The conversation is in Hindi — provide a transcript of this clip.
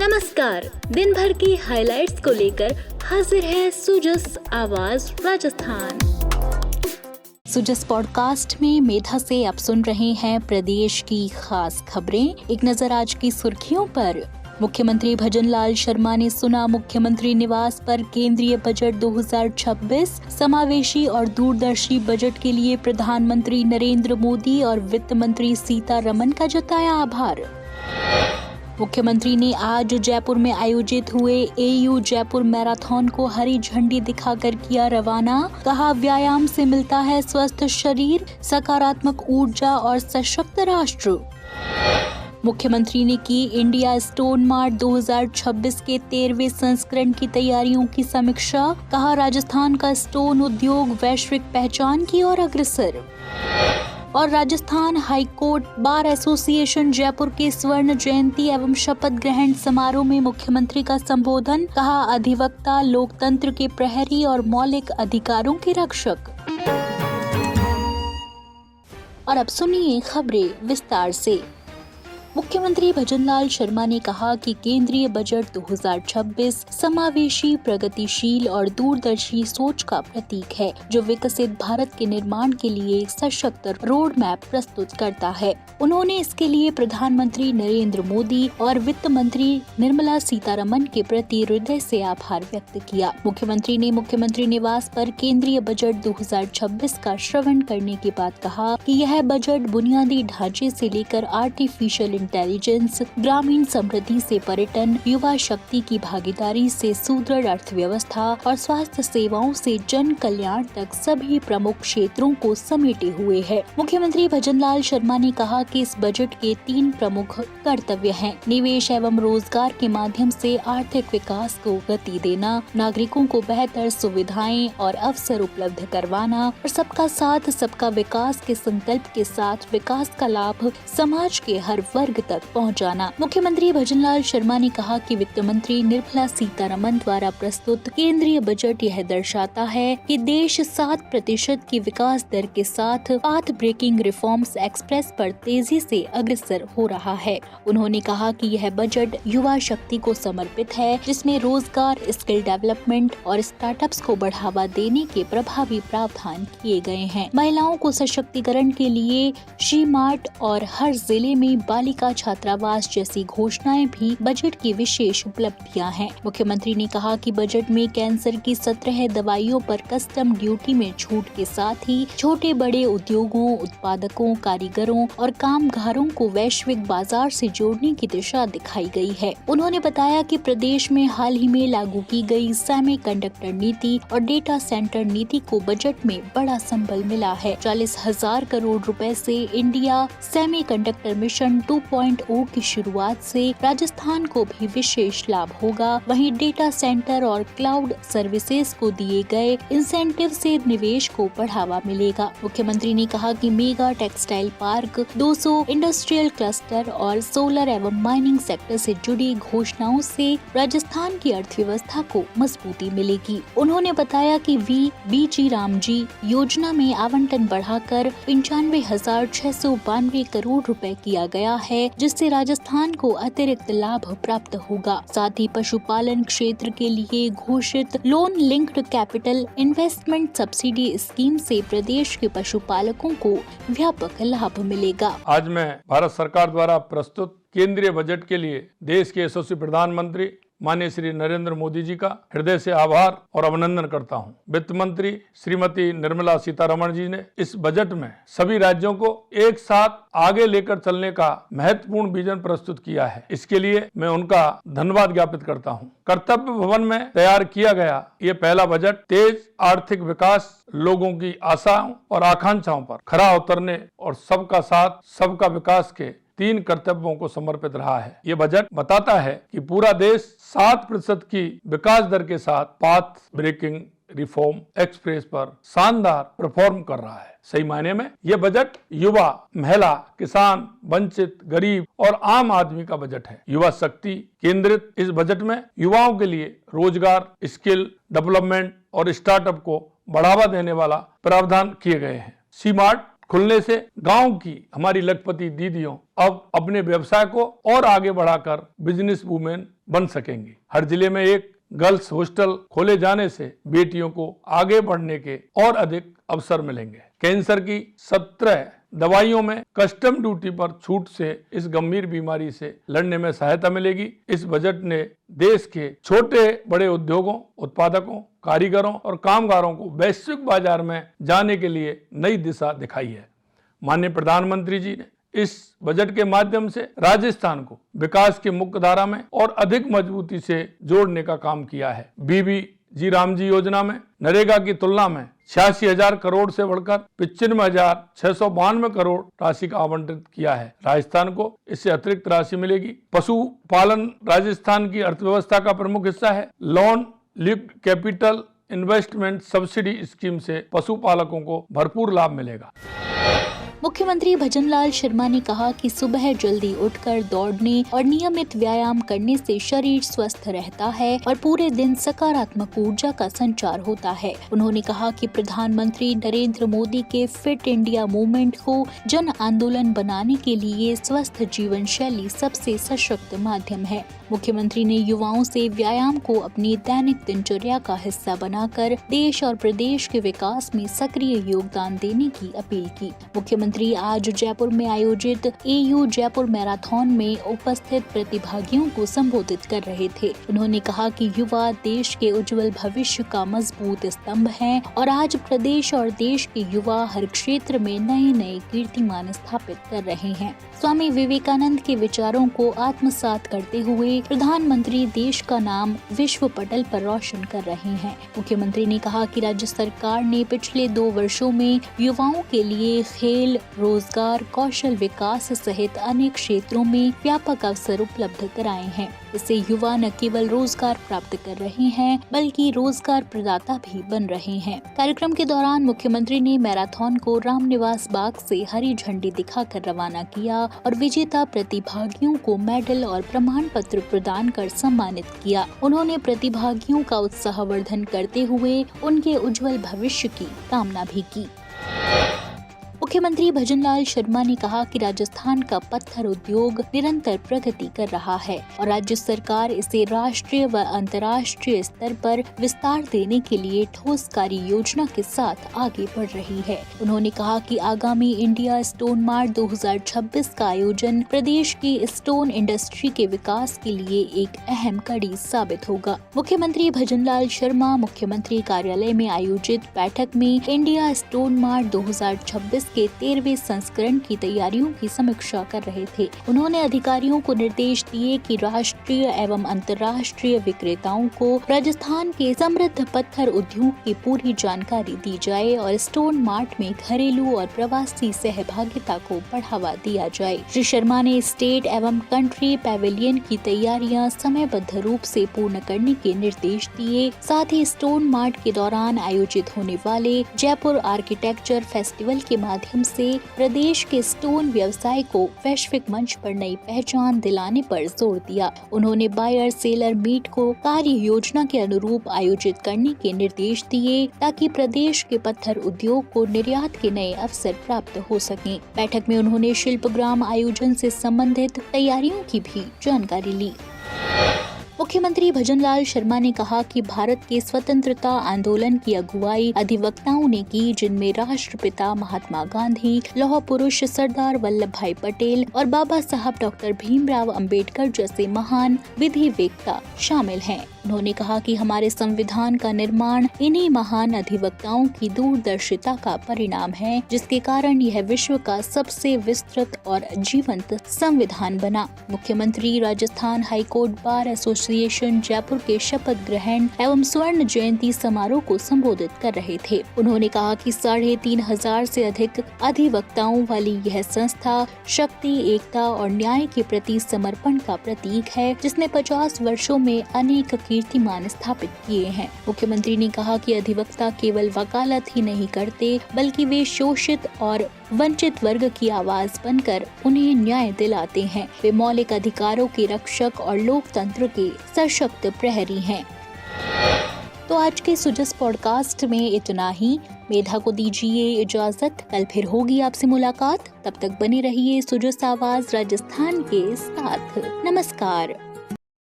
नमस्कार, दिन भर की हाइलाइट्स को लेकर हाजिर है सुजस आवाज राजस्थान। सुजस पॉडकास्ट में मेधा से आप सुन रहे हैं प्रदेश की खास खबरें। एक नजर आज की सुर्खियों पर। मुख्यमंत्री भजनलाल शर्मा ने सुना मुख्यमंत्री निवास पर केंद्रीय बजट 2026। समावेशी और दूरदर्शी बजट के लिए प्रधानमंत्री नरेंद्र मोदी और वित्त मंत्री सीतारमण का जताया आभार। मुख्यमंत्री ने आज जयपुर में आयोजित हुए एयू जयपुर मैराथन को हरी झंडी दिखाकर किया रवाना। कहा, व्यायाम से मिलता है स्वस्थ शरीर, सकारात्मक ऊर्जा और सशक्त राष्ट्र। मुख्यमंत्री ने की इंडिया स्टोन मार्ट 2026 के 13वें संस्करण की तैयारियों की समीक्षा। कहा, राजस्थान का स्टोन उद्योग वैश्विक पहचान की ओर अग्रसर। और Rajasthan high court bar association Jaipur के स्वर्ण जयंती एवं शपथ ग्रहण समारोह में मुख्यमंत्री का संबोधन। कहा, अधिवक्ता लोकतंत्र के प्रहरी और मौलिक अधिकारों के रक्षक। और अब सुनिए खबरें विस्तार से। मुख्यमंत्री भजनलाल शर्मा ने कहा कि केंद्रीय बजट 2026 समावेशी, प्रगतिशील और दूरदर्शी सोच का प्रतीक है, जो विकसित भारत के निर्माण के लिए एक सशक्त रोड मैप प्रस्तुत करता है। उन्होंने इसके लिए प्रधानमंत्री नरेंद्र मोदी और वित्त मंत्री निर्मला सीतारमण के प्रति हृदय से आभार व्यक्त किया। मुख्यमंत्री ने मुख्यमंत्री निवास पर केंद्रीय बजट 2026 का श्रवण करने के बाद कहा कि यह बजट बुनियादी ढांचे से लेकर आर्टिफिशियल इंटेलिजेंस, ग्रामीण समृद्धि से पर्यटन, युवा शक्ति की भागीदारी से सुदृढ़ अर्थव्यवस्था और स्वास्थ्य सेवाओं से जन कल्याण तक सभी प्रमुख क्षेत्रों को समेटे हुए है। मुख्यमंत्री भजनलाल शर्मा ने कहा कि इस बजट के 3 प्रमुख कर्तव्य हैं। निवेश एवं रोजगार के माध्यम से आर्थिक विकास को गति देना, नागरिकों को बेहतर सुविधाएं और अवसर उपलब्ध करवाना और सबका साथ सबका विकास के संकल्प के साथ विकास का लाभ समाज के हर वर्ग तक पहुंचाना। मुख्यमंत्री भजनलाल शर्मा ने कहा कि वित्त मंत्री निर्मला सीतारमण द्वारा प्रस्तुत केंद्रीय बजट यह दर्शाता है कि देश 7% की विकास दर के साथ पाथ ब्रेकिंग रिफॉर्म्स एक्सप्रेस पर तेजी से अग्रसर हो रहा है। उन्होंने कहा कि यह बजट युवा शक्ति को समर्पित है, जिसमें रोजगार, स्किल डेवलपमेंट और स्टार्टअप्स को बढ़ावा देने के प्रभावी प्रावधान किए गए हैं। महिलाओं को सशक्तिकरण के लिए शी मार्ट और हर जिले में बालिका छात्रावास जैसी घोषणाएं भी बजट की विशेष उपलब्धियां हैं। मुख्यमंत्री ने कहा कि बजट में कैंसर की 17 दवाइयों पर कस्टम ड्यूटी में छूट के साथ ही छोटे बड़े उद्योगों, उत्पादकों, कारीगरों और कामगारों को वैश्विक बाजार से जोड़ने की दिशा दिखाई गई है। उन्होंने बताया कि प्रदेश में हाल ही में लागू की गई सेमीकंडक्टर नीति और डेटा सेंटर नीति को बजट में बड़ा संबल मिला है। 40,000 करोड़ रुपए से इंडिया सेमीकंडक्टर मिशन 2.0 की शुरुआत से राजस्थान को भी विशेष लाभ होगा। वहीं डेटा सेंटर और क्लाउड सर्विसेज को दिए गए इंसेंटिव से निवेश को बढ़ावा मिलेगा। मुख्यमंत्री ने कहा कि mega textile park, 200 industrial cluster और सोलर एवं माइनिंग सेक्टर से जुड़ी घोषणाओं से राजस्थान की अर्थव्यवस्था को मजबूती मिलेगी। उन्होंने बताया कि बीजी रामजी योजना में आवंटन बढ़ाकर 95,692 करोड़ रुपए किया गया है, जिससे राजस्थान को अतिरिक्त लाभ प्राप्त होगा। साथ ही पशुपालन क्षेत्र के लिए घोषित loan linked capital investment subsidy scheme से प्रदेश के पशुपालकों को व्यापक लाभ मिलेगा। आज मैं भारत सरकार द्वारा प्रस्तुत केंद्रीय बजट के लिए देश के यशस्वी प्रधानमंत्री माननीय श्री नरेंद्र मोदी जी का हृदय से आभार और अभिनंदन करता हूं। वित्त मंत्री श्रीमती निर्मला सीतारमण जी ने इस बजट में सभी राज्यों को एक साथ आगे लेकर चलने का महत्वपूर्ण विजन प्रस्तुत किया है। इसके लिए मैं उनका धन्यवाद ज्ञापित करता हूं। कर्तव्य भवन में तैयार किया गया ये पहला बजट तेज आर्थिक विकास, लोगों की आशाओं और आकांक्षाओं पर खरा उतरने और सबका साथ सबका विकास के 3 कर्तव्यों को समर्पित रहा है। ये बजट बताता है कि पूरा देश 7% की विकास दर के साथ पाथ ब्रेकिंग रिफॉर्म एक्सप्रेस पर शानदार परफॉर्म कर रहा है। सही मायने में यह बजट युवा, महिला, किसान, वंचित, गरीब और आम आदमी का बजट है। युवा शक्ति केंद्रित इस बजट में युवाओं के लिए रोजगार, स्किल डेवलपमेंट और स्टार्टअप को बढ़ावा देने वाला प्रावधान किए गए हैं। सी मार्ट खुलने से गांव की हमारी लखपति दीदियों अब अपने व्यवसाय को और आगे बढ़ाकर बिजनेस वुमेन बन सकेंगी। हर जिले में एक गर्ल्स हॉस्टल खोले जाने से बेटियों को आगे बढ़ने के और अधिक अवसर मिलेंगे। कैंसर की 17 दवाइयों में कस्टम ड्यूटी पर छूट से इस गंभीर बीमारी से लड़ने में सहायता मिलेगी। इस बजट ने देश के छोटे बड़े उद्योगों, उत्पादकों, कारीगरों और कामगारों को वैश्विक बाजार में जाने के लिए नई दिशा दिखाई है। माननीय प्रधानमंत्री जी ने इस बजट के माध्यम से राजस्थान को विकास की मुख्य धारा में और अधिक मजबूती से जोड़ने का काम किया है। बीबीजी रामजी योजना में नरेगा की तुलना में 86,000 करोड़ से बढ़कर 95,692 करोड़ राशि का आवंटित किया है। राजस्थान को इससे अतिरिक्त राशि मिलेगी। पशुपालन राजस्थान की अर्थव्यवस्था का प्रमुख हिस्सा है। Loan lift capital investment subsidy scheme से पशुपालकों को भरपूर लाभ मिलेगा। मुख्यमंत्री भजनलाल शर्मा ने कहा कि सुबह जल्दी उठकर दौड़ने और नियमित व्यायाम करने से शरीर स्वस्थ रहता है और पूरे दिन सकारात्मक ऊर्जा का संचार होता है। उन्होंने कहा कि प्रधानमंत्री नरेंद्र मोदी के फिट इंडिया मूवमेंट को जन आंदोलन बनाने के लिए स्वस्थ जीवन शैली सबसे सशक्त माध्यम है। मुख्यमंत्री ने युवाओं से व्यायाम को अपनी दैनिक दिनचर्या का हिस्सा बनाकर देश और प्रदेश के विकास में सक्रिय योगदान देने की अपील की। मुख्यमंत्री आज जयपुर में आयोजित AU जयपुर मैराथन में उपस्थित प्रतिभागियों को संबोधित कर रहे थे। उन्होंने कहा कि युवा देश के उज्जवल भविष्य का मजबूत स्तंभ हैं और आज प्रदेश और देश के युवा हर क्षेत्र में नए नए कीर्तिमान स्थापित कर रहे हैं। स्वामी विवेकानंद के विचारों को आत्मसात करते हुए प्रधानमंत्री देश का नाम विश्व पटल पर रोशन कर रहे हैं। मुख्यमंत्री ने कहा कि राज्य सरकार ने पिछले 2 वर्षों में युवाओं के लिए खेल, रोजगार, कौशल विकास सहित अनेक क्षेत्रों में व्यापक अवसर उपलब्ध कराए हैं। इससे युवा न केवल रोजगार प्राप्त कर रहे हैं बल्कि रोजगार प्रदाता भी बन रहे हैं। कार्यक्रम के दौरान मुख्यमंत्री ने मैराथन को रामनिवास बाग से हरी झंडी दिखाकर रवाना किया और विजेता प्रतिभागियों को मेडल और प्रमाण पत्र प्रदान कर सम्मानित किया। उन्होंने प्रतिभागियों का उत्साहवर्धन करते हुए उनके उज्जवल भविष्य की कामना भी की। मुख्यमंत्री भजनलाल शर्मा ने कहा कि राजस्थान का पत्थर उद्योग निरंतर प्रगति कर रहा है और राज्य सरकार इसे राष्ट्रीय व अंतर्राष्ट्रीय स्तर पर विस्तार देने के लिए ठोस कार्य योजना के साथ आगे बढ़ रही है। उन्होंने कहा कि आगामी इंडिया स्टोन मार्ट 2026 का आयोजन प्रदेश की स्टोन इंडस्ट्री के विकास के लिए एक अहम कड़ी साबित होगा। मुख्यमंत्री भजनलाल शर्मा मुख्यमंत्री कार्यालय में आयोजित बैठक में इंडिया स्टोन मार्ट 2026 के 13वें संस्करण की तैयारियों की समीक्षा कर रहे थे। उन्होंने अधिकारियों को निर्देश दिए कि राष्ट्रीय एवं अंतर्राष्ट्रीय विक्रेताओं को राजस्थान के समृद्ध पत्थर उद्योग की पूरी जानकारी दी जाए और स्टोन मार्ट में घरेलू और प्रवासी सहभागिता को बढ़ावा दिया जाए। श्री शर्मा ने स्टेट एवं कंट्री पैवेलियन की तैयारियां समयबद्ध रूप से पूर्ण करने के निर्देश दिए। साथ ही स्टोन मार्ट के दौरान आयोजित होने वाले जयपुर आर्किटेक्चर फेस्टिवल के माध्यम से प्रदेश के स्टोन व्यवसाय को वैश्विक मंच पर नई पहचान दिलाने पर जोर दिया। उन्होंने बायर सेलर मीट को कार्य योजना के अनुरूप आयोजित करने के निर्देश दिए ताकि प्रदेश के पत्थर उद्योग को निर्यात के नए अवसर प्राप्त हो सकें। बैठक में उन्होंने शिल्पग्राम आयोजन से संबंधित तैयारियों की भी जानकारी ली। मुख्यमंत्री भजनलाल शर्मा ने कहा कि भारत के स्वतंत्रता आंदोलन की अगुवाई अधिवक्ताओं ने की, जिनमें राष्ट्रपिता महात्मा गांधी, लौह पुरुष सरदार वल्लभ भाई पटेल और बाबा साहब डॉक्टर भीमराव अंबेडकर जैसे महान विधिवेत्ता शामिल हैं। उन्होंने कहा कि हमारे संविधान का निर्माण इन्हीं महान अधिवक्ताओं की दूरदर्शिता का परिणाम है, जिसके कारण यह विश्व का सबसे विस्तृत और जीवंत संविधान बना। मुख्यमंत्री Rajasthan high court bar association Jaipur के शपथ ग्रहण एवं स्वर्ण जयंती समारोह को संबोधित कर रहे थे। उन्होंने कहा कि 3,500 से अधिक अधिवक्ताओं वाली यह संस्था शक्ति, एकता और न्याय के प्रति समर्पण का प्रतीक है, जिसने 50 वर्षों में अनेक कीर्तिमान स्थापित किए हैं। मुख्यमंत्री ने कहा कि अधिवक्ता केवल वकालत ही नहीं करते, बल्कि वे शोषित और वंचित वर्ग की आवाज बनकर उन्हें न्याय दिलाते हैं। वे मौलिक अधिकारों के रक्षक और लोकतंत्र के सशक्त प्रहरी हैं। तो आज के सुजस पॉडकास्ट में इतना ही। मेधा को दीजिए इजाजत, कल फिर होगी आपसे मुलाकात। तब तक बने रहिए सुजस आवाज राजस्थान के साथ। नमस्कार।